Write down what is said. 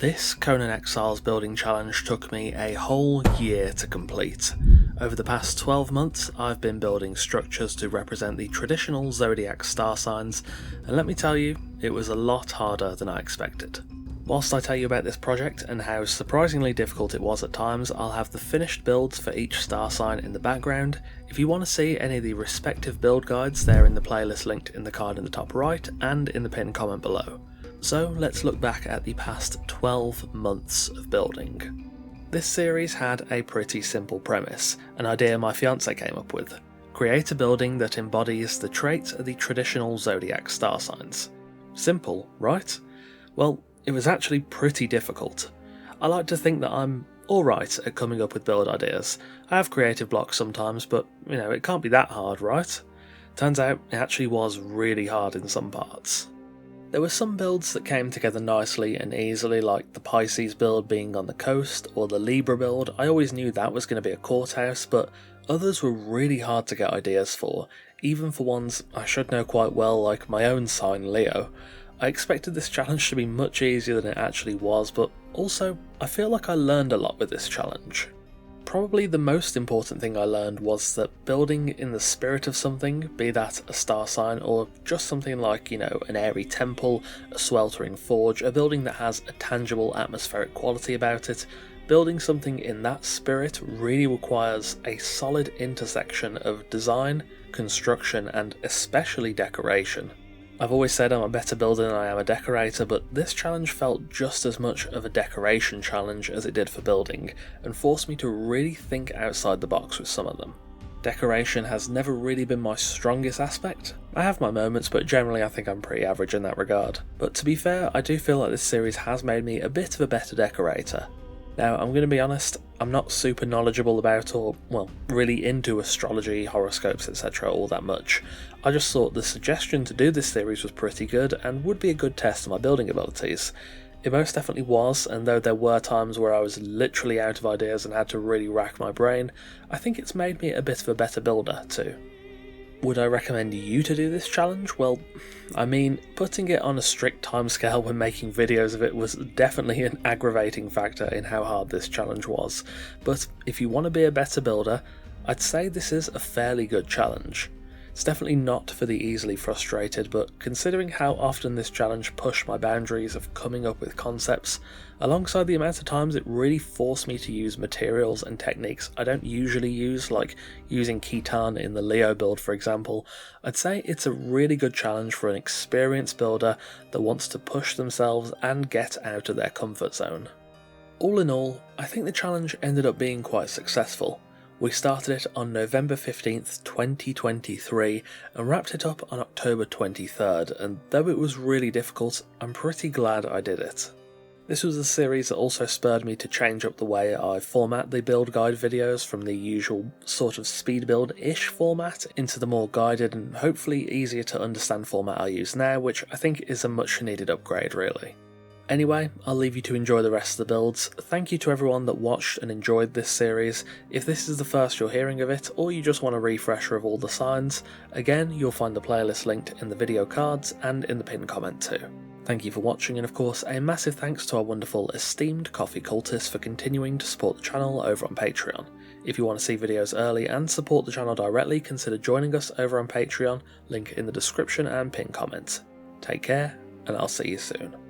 This Conan Exiles building challenge took me a whole year to complete. Over the past 12 months I've been building structures to represent the traditional zodiac star signs, and let me tell you, it was a lot harder than I expected. Whilst I tell you about this project and how surprisingly difficult it was at times, I'll have the finished builds for each star sign in the background. If you want to see any of the respective build guides, they're in the playlist linked in the card in the top right and in the pinned comment below. So let's look back at the past 12 months of building. This series had a pretty simple premise, an idea my fiance came up with. Create a building that embodies the traits of the traditional zodiac star signs. Simple, right? Well, it was actually pretty difficult. I like to think that I'm alright at coming up with build ideas. I have creative blocks sometimes, but it can't be that hard, right? Turns out it actually was really hard in some parts. There were some builds that came together nicely and easily, like the Pisces build being on the coast, or the Libra build. I always knew that was going to be a courthouse, but others were really hard to get ideas for, even for ones I should know quite well, like my own sign, Leo. I expected this challenge to be much easier than it actually was, but also I feel like I learned a lot with this challenge. Probably the most important thing I learned was that building in the spirit of something, be that a star sign or just something like, an airy temple, a sweltering forge, a building that has a tangible atmospheric quality about it, building something in that spirit really requires a solid intersection of design, construction, and especially decoration. I've always said I'm a better builder than I am a decorator, but this challenge felt just as much of a decoration challenge as it did for building, and forced me to really think outside the box with some of them. Decoration has never really been my strongest aspect. I have my moments, but generally I think I'm pretty average in that regard. But to be fair, I do feel like this series has made me a bit of a better decorator. Now, I'm going to be honest, I'm not super knowledgeable about really into astrology, horoscopes, etc. all that much. I just thought the suggestion to do this series was pretty good and would be a good test of my building abilities. It most definitely was, and though there were times where I was literally out of ideas and had to really rack my brain, I think it's made me a bit of a better builder too. Would I recommend you to do this challenge? Well, putting it on a strict timescale when making videos of it was definitely an aggravating factor in how hard this challenge was, but if you want to be a better builder, I'd say this is a fairly good challenge. It's definitely not for the easily frustrated, but considering how often this challenge pushed my boundaries of coming up with concepts, alongside the amount of times it really forced me to use materials and techniques I don't usually use, like using Khitan in the Leo build for example, I'd say it's a really good challenge for an experienced builder that wants to push themselves and get out of their comfort zone. All in all, I think the challenge ended up being quite successful. We started it on November 15th, 2023 and wrapped it up on October 23rd, and though it was really difficult, I'm pretty glad I did it. This was a series that also spurred me to change up the way I format the build guide videos from the usual sort of speed build-ish format into the more guided and hopefully easier to understand format I use now, which I think is a much needed upgrade really. Anyway, I'll leave you to enjoy the rest of the builds. Thank you to everyone that watched and enjoyed this series. If this is the first you're hearing of it, or you just want a refresher of all the signs, again, you'll find the playlist linked in the video cards and in the pinned comment too. Thank you for watching, and of course, a massive thanks to our wonderful esteemed coffee cultists for continuing to support the channel over on Patreon. If you want to see videos early and support the channel directly, consider joining us over on Patreon, link in the description and pinned comment. Take care, and I'll see you soon.